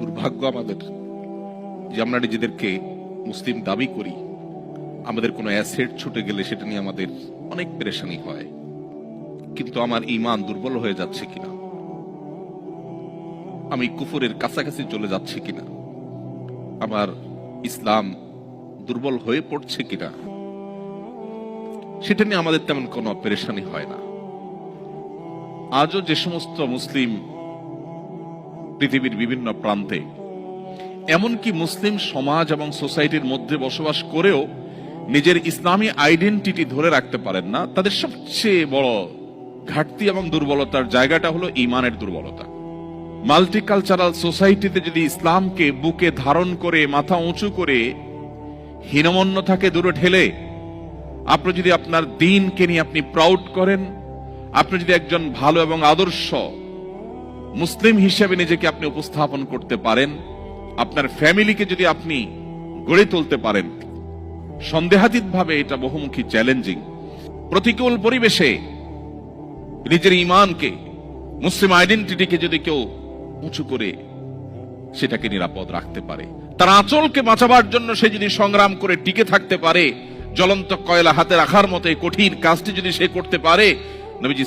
দুর্ভাগ্য আমাদের যে আমরা নিজেদেরকে মুসলিম দাবি করি, আমাদের কোনো অ্যাসেট ছুটে গেলে সেটা নিয়ে আমাদের অনেক পেরেশানি হয়। কিন্তু আমার ঈমান দুর্বল হয়ে যাচ্ছে কিনা, আমি কুফরের কাছাকাছি চলে যাচ্ছে কিনা, আমার ইসলাম দুর্বল হয়ে পড়ছে কিনা, সেটা নিয়ে আমাদের তেমন কোনো পেরেশানি হয় না। আজও যে সমস্ত মুসলিম পৃথিবীর বিভিন্ন প্রান্তে, এমনকি মুসলিম সমাজ এবং সোসাইটির মধ্যে বসবাস করেও নিজের ইসলামী আইডেন্টিটি ধরে রাখতে পারেন না, তাদের সবচেয়ে বড় ঘাটতি এবং দুর্বলতার জায়গাটা হলো ঈমানের দুর্বলতা। মাল্টিকালচারাল সোসাইটিতে যদি ইসলামকে বুকে ধারণ করে মাথা উঁচু করে হীনমন্যতাকে দূরে ঠেলে আপনি যদি আপনার দ্বীনকে নিয়ে আপনি প্রাউড করেন, আপনি যদি একজন ভালো এবং আদর্শ মুসলিম হিসেবে নিজেকে আপনি উপস্থাপন করতে পারেন, আপনার ফ্যামিলিকে যদি আপনি গড়ে তুলতে পারেন, সন্দেহাতীতভাবে এটা বহুমুখী চ্যালেঞ্জিং। প্রতিকূল পরিবেশে নিজের ঈমানকে, মুসলিম আইডেন্টিটিকে যদি কেউ উঁচু করে সেটাকে নিরাপদ রাখতে পারে, তার আঁচলকে বাঁচাবার জন্য সে যদি সংগ্রাম করে টিকে থাকতে পারে, জ্বলন্ত কয়লা হাতে রাখার মতো এই কঠিন কাজটি যদি সে করতে পারে, নবীজি